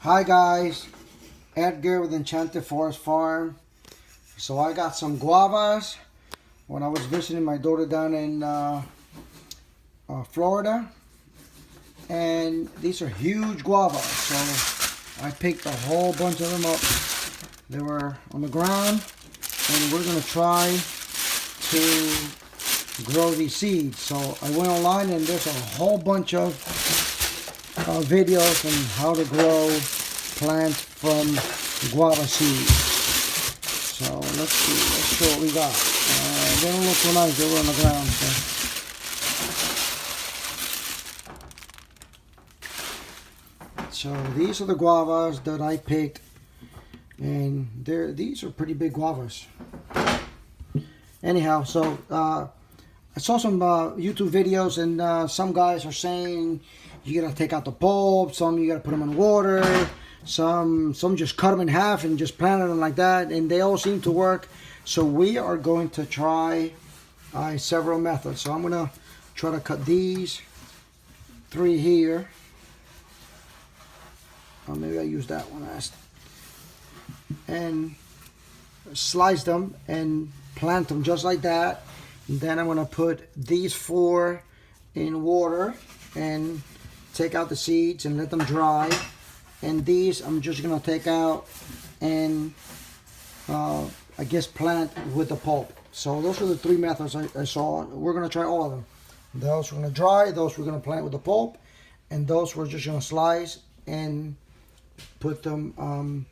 Hi guys, Edgar with Enchanted Forest Farm. So I got some guavas when I was visiting my daughter down in Florida, and these are huge guavas. So I picked a whole bunch of them up. They were on the ground, and we're gonna try to grow these seeds. So I went online, and there's a whole bunch of videos on how to grow plants from guava seeds. So let's see, let's show what we got. They don't look so nice, they were on the ground. So these are the guavas that I picked, and these are pretty big guavas. Anyhow, so I saw some YouTube videos, and some guys are saying you gotta take out the bulb, some you gotta put them in water, some just cut them in half and just plant them like that, and they all seem to work. So we are going to try several methods. So I'm gonna try to cut these 3 here. Or maybe I use that one last. And slice them and plant them just like that. And then I'm gonna put these 4 in water and take out the seeds and let them dry. And these I'm just gonna take out and I guess plant with the pulp. So those are the 3 methods I saw. We're gonna try all of them. Those we're gonna dry, those we're gonna plant with the pulp, and those we're just gonna slice and put them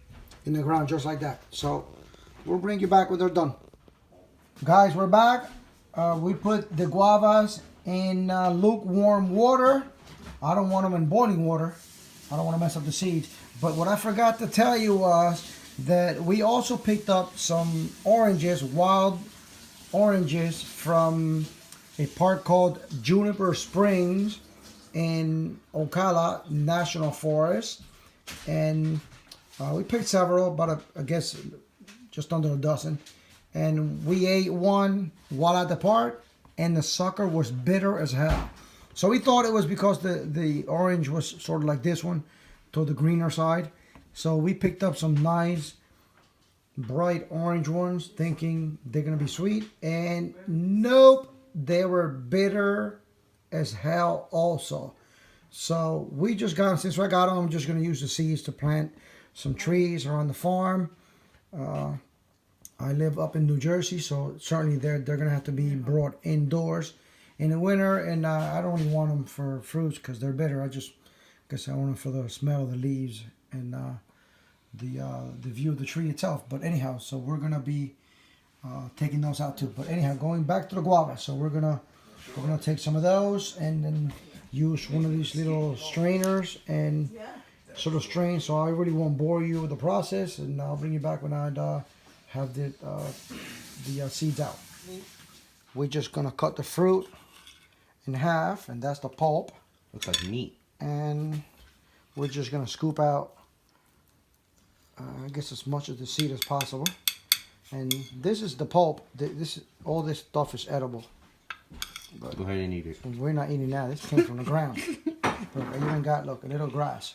in the ground just like that. So we'll bring you back when they're done. Guys, we're back. We put the guavas in lukewarm water. I don't want them in boiling water. I don't want to mess up the seeds. But what I forgot to tell you was that we also picked up some oranges, wild oranges, from a park called Juniper Springs in Ocala National Forest. And we picked several, but I guess just under a dozen. And we ate one while at the park, and the sucker was bitter as hell. So we thought it was because the orange was sort of like this one, to the greener side. So we picked up some nice, bright orange ones, thinking they're going to be sweet. And nope, they were bitter as hell also. So we just got, since I got them, I'm just going to use the seeds to plant some trees around the farm. I live up in New Jersey, so certainly they're going to have to be brought indoors in the winter, and I don't really want them for fruits because they're bitter. I guess I want them for the smell of the leaves and the view of the tree itself. But anyhow, so we're gonna be taking those out too. But anyhow, going back to the guava, so we're gonna take some of those and then use one of these little strainers and sort of strain. So I really won't bore you with the process, and I'll bring you back when I have the seeds out. We're just gonna cut the fruit in half, and that's the pulp. Looks like meat. And we're just gonna scoop out, I guess, as much of the seed as possible. And this is the pulp. All this stuff is edible. But go ahead and eat it. We're not eating that. This came from the ground. Look, I even got, look, a little grass.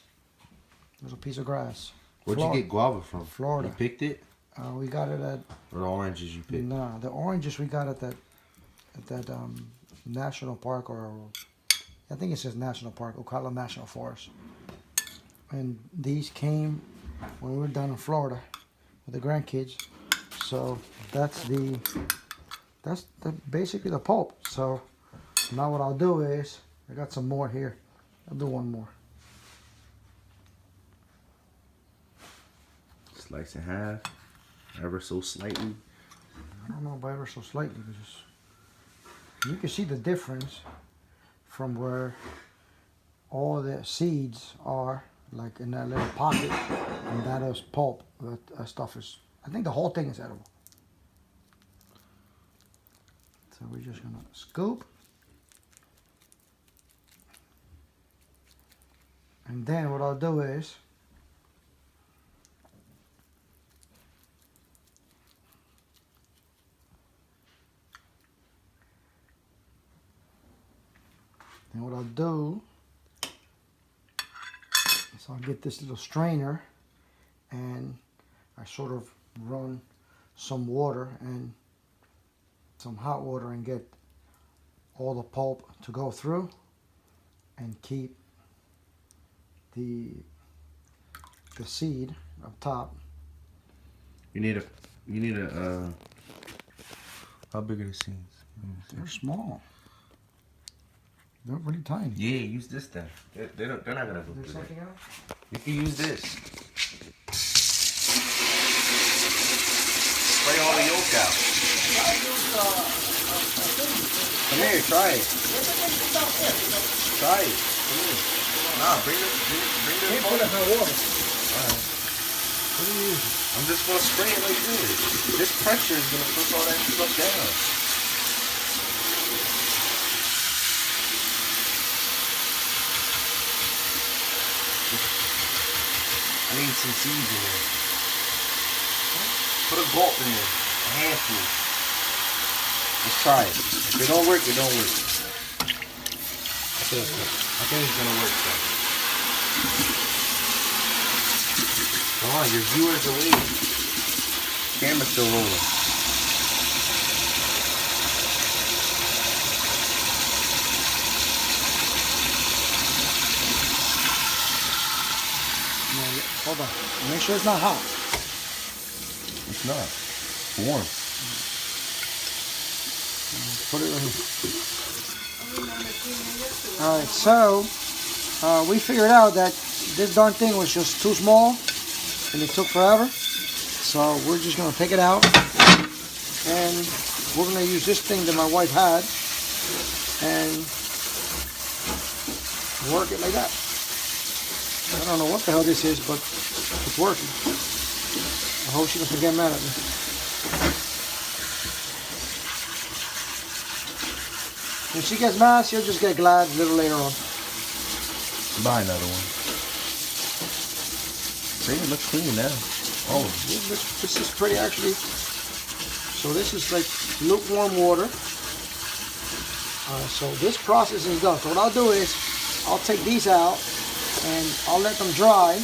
Little piece of grass. Where'd you get guava from? Florida. You picked it? We got it at. Or the oranges you picked? No, the oranges we got at that national park, or I think it says national park, Ocala National Forest. And these came when we were down in Florida with the grandkids. So that's basically the pulp. So now what I'll do is, I got some more here. I'll do one more. Slice in half, ever so slightly. I don't know about ever so slightly, but just, you can see the difference from where all the seeds are, like in that little pocket, and that is pulp. That stuff is, I think the whole thing is edible. So we're just gonna scoop. And then what I'll do is, So I'll get this little strainer and I sort of run some water and some hot water and get all the pulp to go through and keep the seed up top. You need a how big are the seeds? They're small. They're really tiny. Yeah, use this then. They're not gonna go There's through something that. else? You can use this. Spray all the yolk out. Come here, try it. Try it. Come here. Nah, bring the Put it in water. Alright. What do you use? I'm just gonna spray it like this. This pressure is gonna push all that stuff down. I need some seeds in there. Put a gulp in there. A handful. Let's try it. If it don't work, it don't work. I think it's gonna work though. Come on, your viewers are waiting. Camera's still rolling. No, hold on. Make sure it's not hot. It's not. It's warm. Put it in. Alright, so we figured out that this darn thing was just too small and it took forever. So we're just going to take it out and we're going to use this thing that my wife had and work it like that. I don't know what the hell this is, but it's working. I hope she doesn't get mad at me. If she gets mad, she'll just get glad a little later on. Buy another one. See, it looks clean now. Oh, This is pretty actually. So this is like lukewarm water. So this process is done. So what I'll do is I'll take these out and I'll let them dry.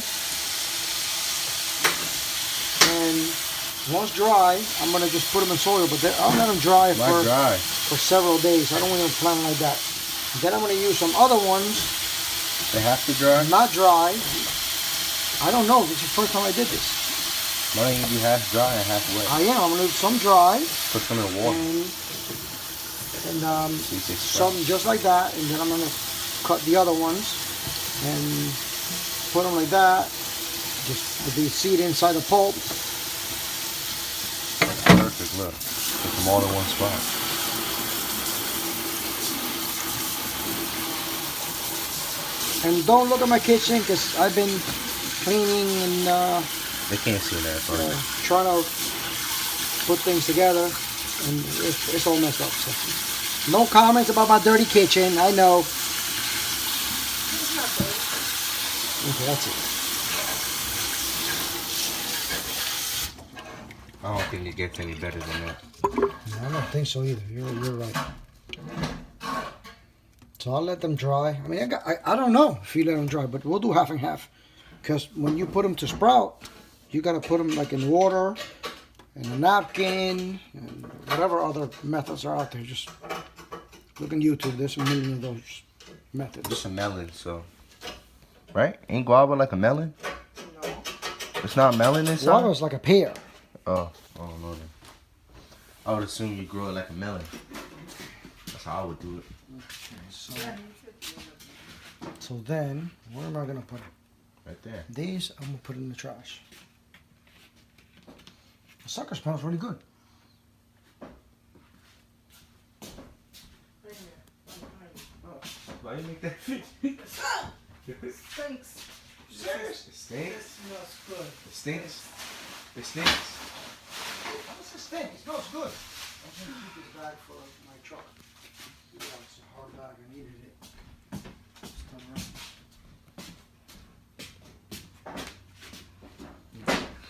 And once dry, I'm gonna just put them in soil. But I'll let them dry for several days. I don't want to plant them like that. Then I'm gonna use some other ones. They have to dry? Not dry. I don't know. This is the first time I did this. Why don't you do half dry and half wet? I am. I'm gonna do some dry. Put some in the water. And some just like that, and then I'm gonna cut the other ones and put them like that. Just with the seed inside the pulp. Perfect, look. Put them all in one spot. And don't look at my kitchen because I've been cleaning and They can't see that, trying to put things together, and it's all messed up. So. No comments about my dirty kitchen. I know. Okay, that's it. I don't think it gets any better than that. No, I don't think so either. You're right. So I'll let them dry. I mean, I don't know if you let them dry, but we'll do half and half. Because when you put them to sprout, you got to put them like in water, in a napkin, and whatever other methods are out there. Just look on YouTube. There's a million of those methods. It's a melon, so. Right? Ain't guava like a melon? No. It's not melon inside? Guava is like a pear. Oh, I don't know then. I would assume you grow it like a melon. That's how I would do it. Okay, so then, where am I going to put it? Right there. These, I'm going to put in the trash. The sucker smells really good. Why you make that face? It stinks. Serious? It stinks? It smells good. It stinks? It stinks? How does it stink? It smells good. I'm going to keep this bag for my truck. Yeah, it's a hard bag. I needed it. Let's turn around.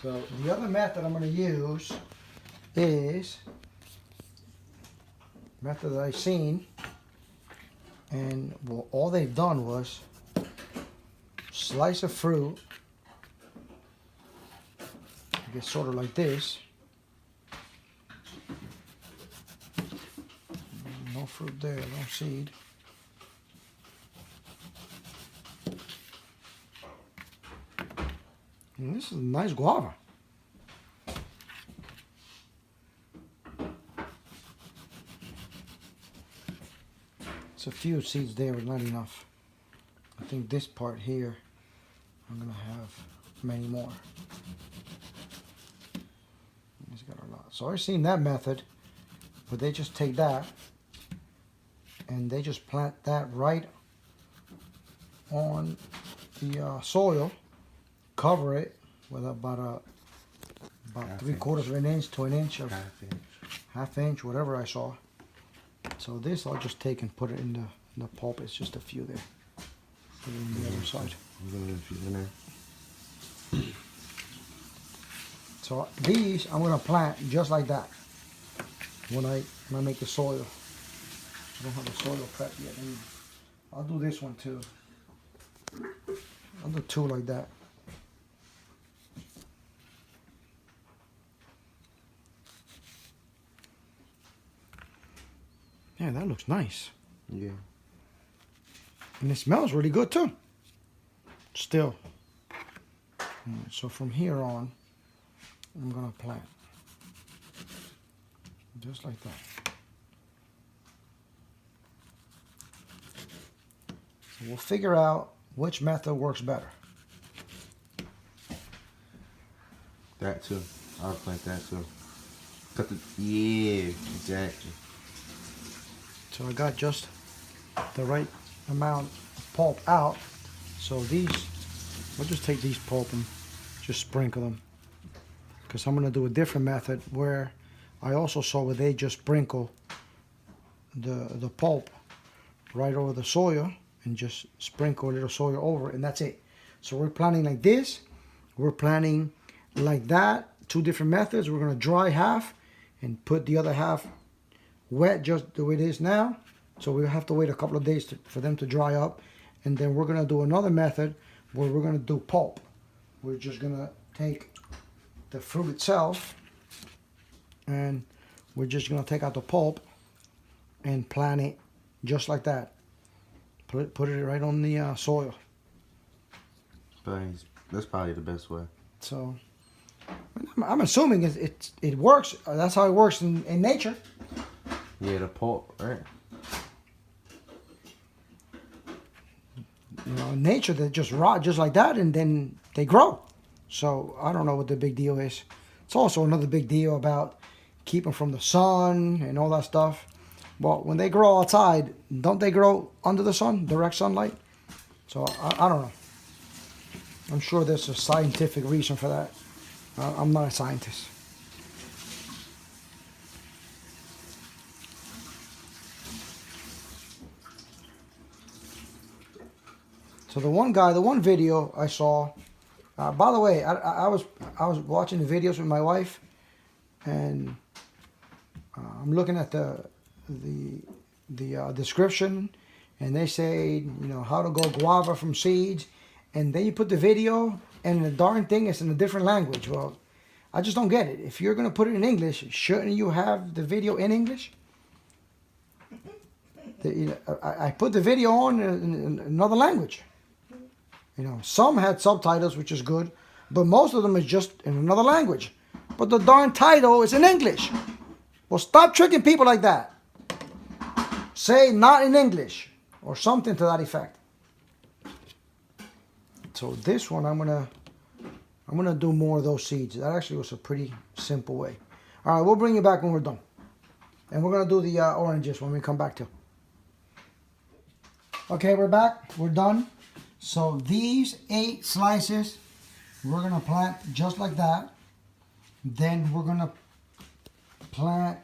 So the other method I'm going to use is method that I've seen, and well, all they've done was slice of fruit. I guess sort of like this. No fruit there, no seed. And this is a nice guava. It's a few seeds there, but not enough. I think this part here, I'm gonna have many more. It's got a lot. So I've seen that method, but they just take that and they just plant that right on the soil, cover it with about 3/4 of an inch to an inch of half inch, whatever I saw. So this I'll just take and put it in the pulp. It's just a few there. Put it on the other side. So these I'm gonna plant just like that when I make the soil. I don't have the soil prepped yet. I'll do this one too. I'll do 2 like that. Yeah, that looks nice. Yeah. And it smells really good too. Still. So from here on, I'm gonna plant. Just like that. So we'll figure out which method works better. That too. I'll plant that too. Cut the, yeah, exactly. So I got just the right amount of pulp out. So these, we'll just take these pulp and just sprinkle them. Because I'm going to do a different method where I also saw where they just sprinkle the pulp right over the soil and just sprinkle a little soil over it, and that's it. So we're planting like this. We're planting like that. 2 different methods. We're going to dry half and put the other half wet just the way it is now. So we'll have to wait a couple of days for them to dry up. And then we're going to do another method where we're going to do pulp. We're just going to take the fruit itself and we're just going to take out the pulp and plant it just like that. Put it right on the soil. That's probably the best way. So I'm assuming it works. That's how it works in nature. Yeah, the pulp, right? You know, in nature they just rot just like that and then they grow. So I don't know what the big deal is. It's also another big deal about keeping from the sun and all that stuff. Well, when they grow outside, don't they grow under the sun, direct sunlight? So I don't know. I'm sure there's a scientific reason for that. I'm not a scientist. So the one video I saw, by the way, I was watching the videos with my wife, and I'm looking at the description, and they say, you know, how to grow guava from seeds, and then you put the video, and the darn thing is in a different language. Well, I just don't get it. If you're gonna put it in English, shouldn't you have the video in English? I put the video on in another language. You know, some had subtitles, which is good, but most of them is just in another language. But the darn title is in English. Well, stop tricking people like that. Say not in English or something to that effect. So this one, I'm gonna do more of those seeds. That actually was a pretty simple way. All right, we'll bring you back when we're done, and we're gonna do the oranges when we come back to. Okay, we're back. We're done. So these 8 slices, we're gonna plant just like that. Then we're gonna plant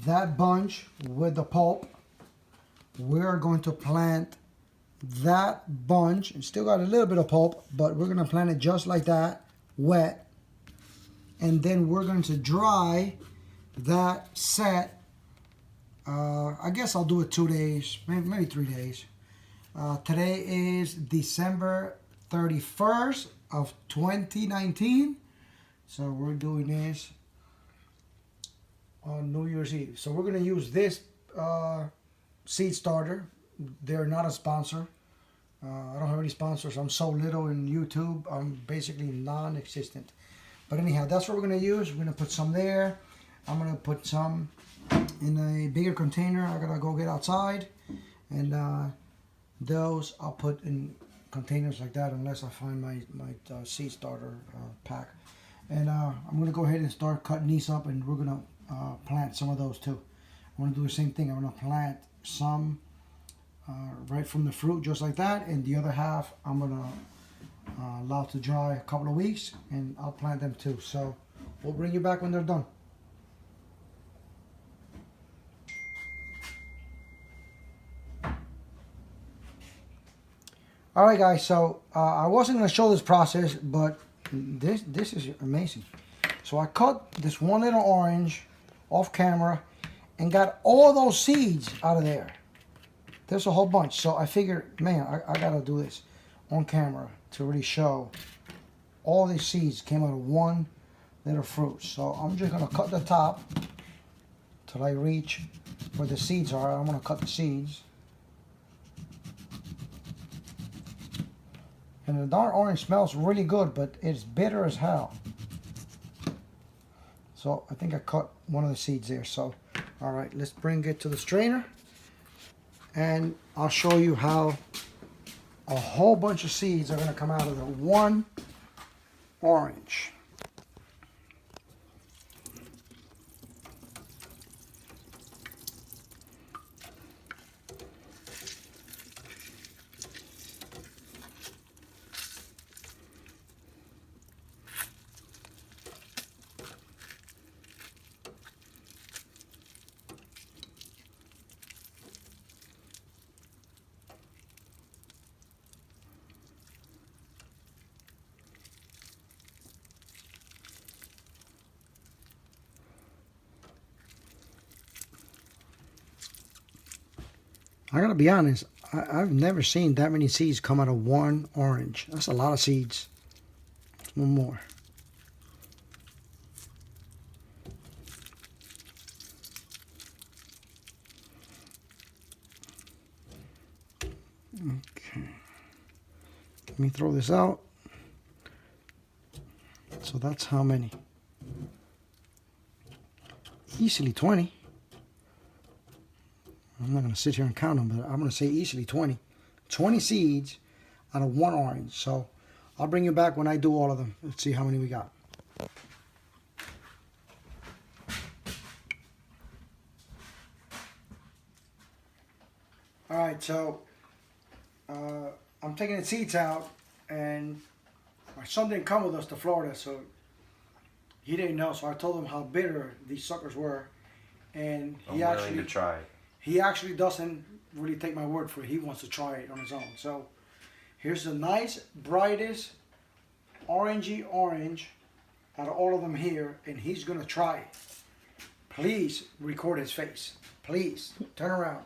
that bunch with the pulp. We're going to plant that bunch. It's still got a little bit of pulp, but we're gonna plant it just like that, wet. And then we're going to dry that set. I guess I'll do it 2 days, maybe 3 days. Today is December 31st of 2019. So we're doing this on New Year's Eve. So we're going to use this seed starter. They're not a sponsor. I don't have any sponsors. I'm so little in YouTube. I'm basically non-existent. But anyhow, that's what we're going to use. We're going to put some there. I'm going to put some in a bigger container. I got to go get outside. And those I'll put in containers like that unless I find my seed starter pack. And I'm going to go ahead and start cutting these up, and we're going to plant some of those too. I'm going to do the same thing. I'm going to plant some right from the fruit just like that, and the other half I'm going to allow to dry a couple of weeks, and I'll plant them too. So we'll bring you back when they're done. Alright guys, so I wasn't going to show this process, but this is amazing. So I cut this one little orange off camera and got all those seeds out of there. There's a whole bunch. So I figured, man, I got to do this on camera to really show all these seeds came out of one little fruit. So I'm just going to cut the top till I reach where the seeds are. I'm going to cut the seeds. And the darn orange smells really good, but it's bitter as hell. So I think I cut one of the seeds there. So, all right, let's bring it to the strainer. And I'll show you how a whole bunch of seeds are going to come out of the one orange. I gotta be honest, I've never seen that many seeds come out of one orange. That's a lot of seeds. One more. Okay. Let me throw this out. So that's how many? Easily 20. I'm not going to sit here and count them, but I'm going to say easily 20. 20 seeds out of one orange. So I'll bring you back when I do all of them. Let's see how many we got. Alright, so I'm taking the seeds out, and my son didn't come with us to Florida, so he didn't know. So I told him how bitter these suckers were, and I'm willing to try it. He actually doesn't really take my word for it. He wants to try it on his own. So here's the nice, brightest, orangey orange out of all of them here, and he's going to try it. Please record his face. Please turn around.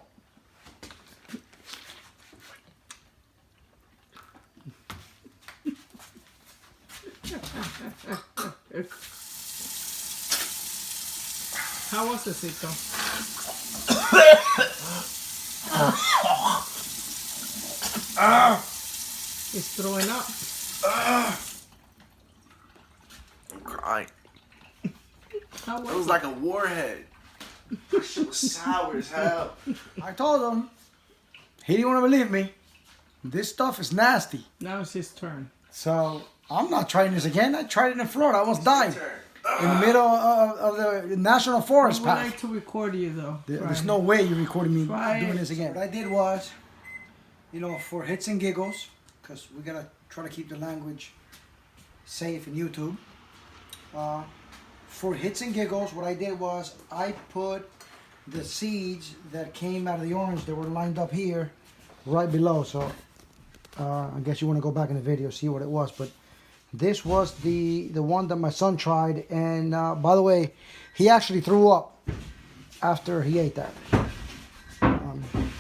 How was the Sito? He's throwing up. I'm crying. How was It was like a warhead. That shit was sour as hell. I told him. He didn't want to believe me. This stuff is nasty. Now it's his turn. So I'm not trying this again. I tried it in Florida. I almost died. In the middle of the National Forest I would path. like to record you though. There's no way you're recording me Try doing it. this again. What I did was, you know, for hits and giggles, because we gotta try to keep the language safe in YouTube. For hits and giggles, what I did was I put the seeds that came out of the orange that were lined up here, right below. So I guess you want to go back in the video see what it was, but this was the one that my son tried, and by the way, he actually threw up after he ate that.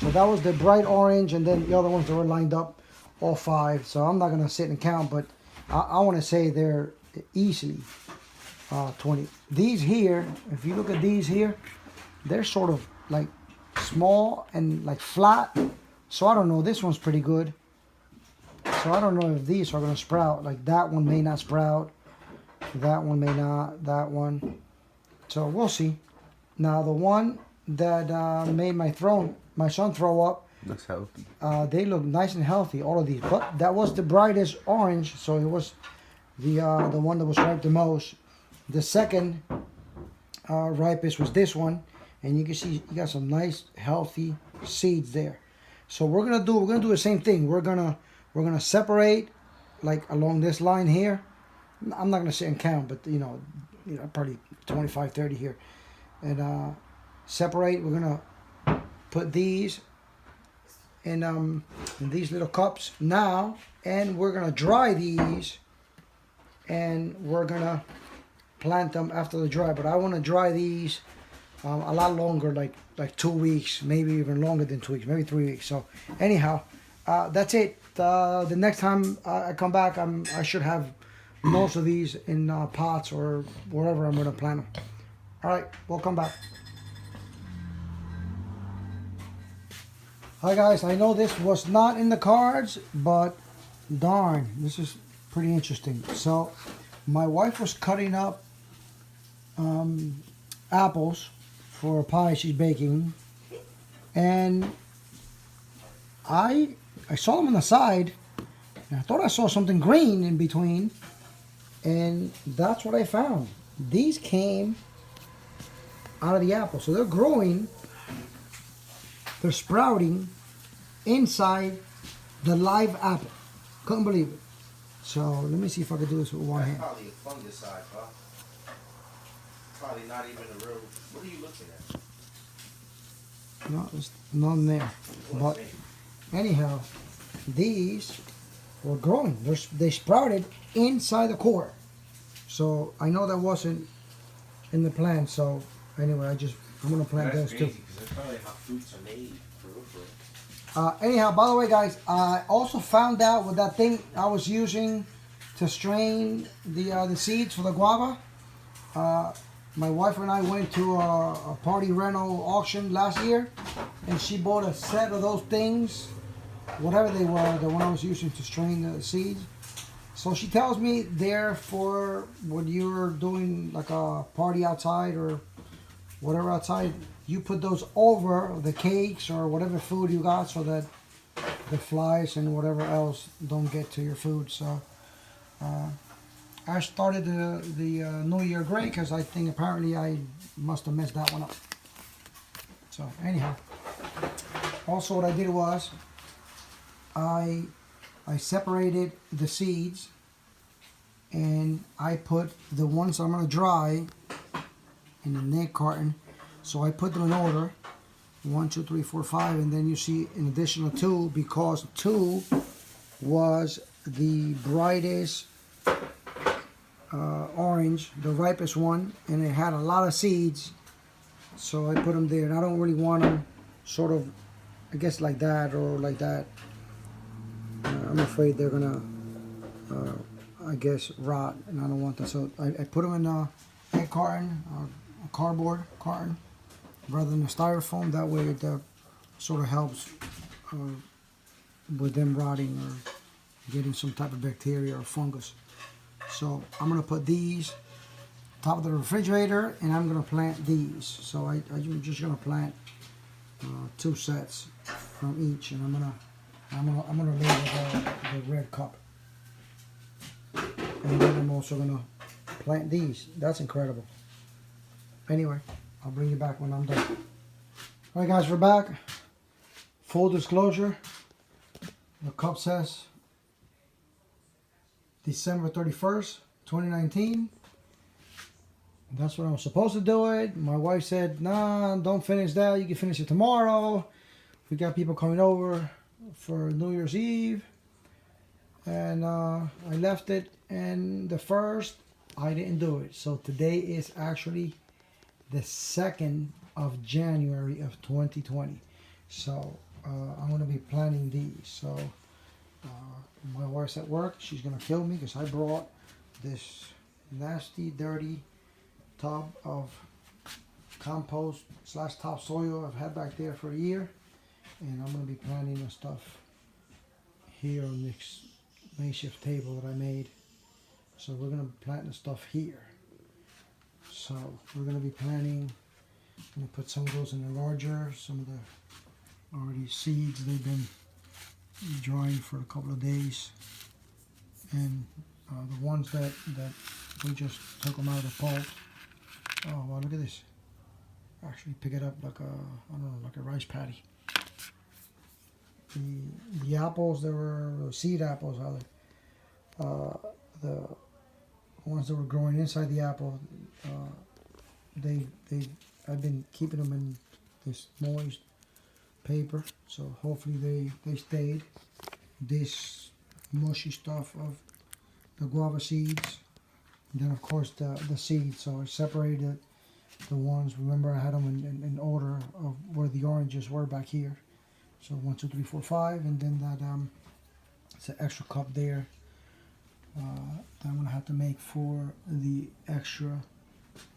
So So that was the bright orange, and then the other ones that were lined up, all 5. So I'm not gonna sit and count, but I want to say they're easily 20. These here, if you look at these here, they're sort of like small and like flat. So I don't know. This one's pretty good. So I don't know if these are gonna sprout. Like that one may not sprout. That one may not. That one. So we'll see. Now the one that made my son throw up. Looks healthy. They look nice and healthy, all of these. But that was the brightest orange, so it was the one that was ripe the most. The second ripest was this one, and you can see you got some nice healthy seeds there. So we're gonna do the same thing. We're gonna separate like along this line here. I'm not gonna sit and count, but you know probably 25, 30 here, and separate. We're gonna put these in these little cups now, and we're gonna dry these, and we're gonna plant them after they dry. But I want to dry these a lot longer, like 2 weeks, maybe even longer than 2 weeks, maybe 3 weeks. So anyhow, that's it. The next time I come back, I should have most of these in pots or wherever I'm gonna plant them. All right, we'll come back. Hi guys, I know this was not in the cards, but darn, this is pretty interesting. So my wife was cutting up apples for a pie she's baking, and I saw them on the side, and I thought I saw something green in between, and that's what I found. These came out of the apple, so they're growing. They're sprouting inside the live apple. Couldn't believe it. So let me see if I can do this with one hand. Probably a fungicide, huh? Probably not even a real. What are you looking at? No, there's none there. But anyhow, these were growing. They sprouted inside the core. So I know that wasn't in the plan. So anyway, I'm gonna plant those too. That's probably how fruits are made. Anyhow, by the way, guys, I also found out with that thing I was using to strain the seeds for the guava. My wife and I went to a party rental auction last year, and she bought a set of those things, whatever they were, the one I was using to strain the seeds. So she tells me they're for when you're doing like a party outside or whatever outside, you put those over the cakes or whatever food you got so that the flies and whatever else don't get to your food. So I started the New Year great because I think apparently I must have messed that one up. So anyhow, also what I did was I separated the seeds, and I put the ones I'm going to dry in the neck carton. So I put them in order, 1, 2, 3, 4, 5, and then you see an additional 2 because 2 was the brightest orange, the ripest one, and it had a lot of seeds. So I put them there, and I don't really want them sort of, I guess like that or like that. I'm afraid they're gonna, I guess, rot, and I don't want that. So I put them in a egg carton, a cardboard carton, rather than a styrofoam. That way it sort of helps with them rotting or getting some type of bacteria or fungus. So I'm gonna put these top of the refrigerator, and I'm gonna plant these. So I'm just gonna plant 2 sets from each, and I'm gonna label the red cup, and then I'm also gonna plant these. That's incredible. Anyway, I'll bring you back when I'm done. All right, guys, we're back. Full disclosure, the cup says December 31st, 2019. That's when I was supposed to do it. My wife said, nah, don't finish that. You can finish it tomorrow. We got people coming over for New Year's Eve. And I left it. And the first, I didn't do it. So today is actually the 2nd of January of 2020. So I'm gonna be planting these. So my wife's at work. She's gonna kill me because I brought this nasty, dirty tub of compost / topsoil I've had back there for a year, and I'm gonna be planting the stuff here on this makeshift table that I made. So we're gonna plant the stuff here. So we're gonna be planting. I'm gonna put some of those in the larger, some of the already seeds. They've been drying for a couple of days, and the ones that we just took them out of the pulp. Oh wow! Look at this. Actually, pick it up like I don't know, like a rice patty. The apples, there were seed apples. The ones that were growing inside the apple, I've been keeping them in this moist paper, so hopefully they stayed. This mushy stuff of the guava seeds, and then of course the seeds. So I separated the ones. Remember, I had them in order of where the oranges were back here. So 1, 2, 3, 4, 5, and then that it's an extra cup there that I'm gonna have to make for the extra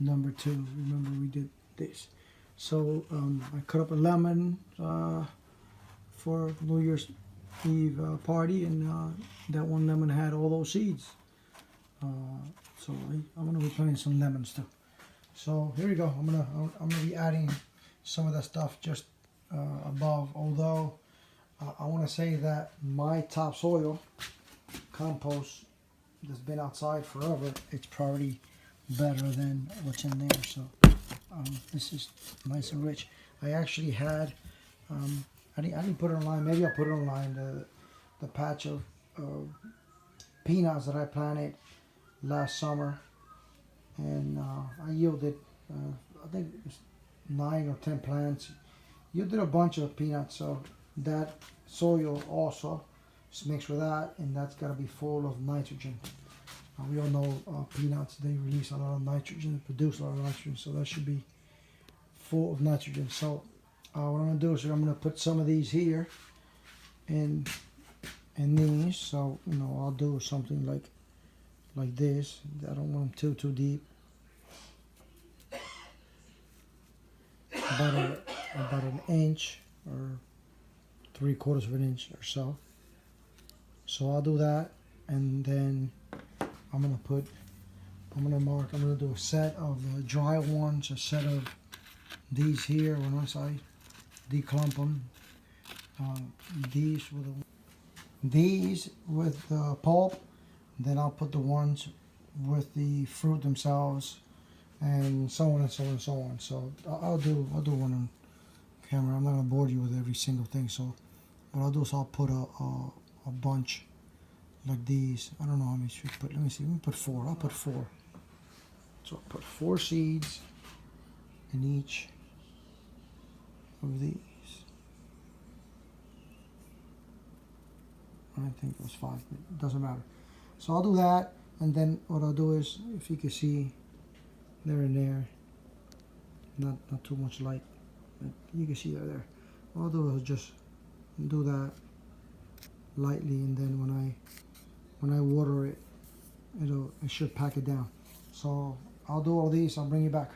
number 2. Remember, we did this. So I cut up a lemon for New Year's Eve party, and that one lemon had all those seeds. So I'm gonna be planting some lemons too. So here we go. I'm gonna be adding some of that stuff just above. Although I want to say that my topsoil compost that's been outside forever, it's probably better than what's in there. So this is nice and rich. I actually had I didn't put it online. Maybe I'll put it online. The patch of peanuts that I planted last summer, and I yielded I think it was 9 or 10 plants. Yielded a bunch of peanuts. So that soil also is mixed with that, and that's got to be full of nitrogen. We all know peanuts, they release a lot of nitrogen, they produce a lot of nitrogen, so that should be full of nitrogen. So what I'm going to do is I'm going to put some of these here in these. So I'll do something like this. I don't want them too deep. About an inch or 3/4 of an inch or so. So I'll do that, and then I'm gonna do a set of the dry ones, a set of these here. Once I declump them, these with the pulp, then I'll put the ones with the fruit themselves, and so on and so on and so on. So I'll do one on camera. I'm not gonna bore you with every single thing. So what I'll do is I'll put a bunch like these. I don't know how many should put. Let me see. Let me put 4. I'll put 4. So I'll put 4 seeds in each of these. I think it was 5, but it doesn't matter. So I'll do that, and then what I'll do is, if you can see there and there, not too much light, but you can see there. What I'll do is just do that lightly, and then when I water it, it should pack it down. So I'll do all these. I'll bring you back.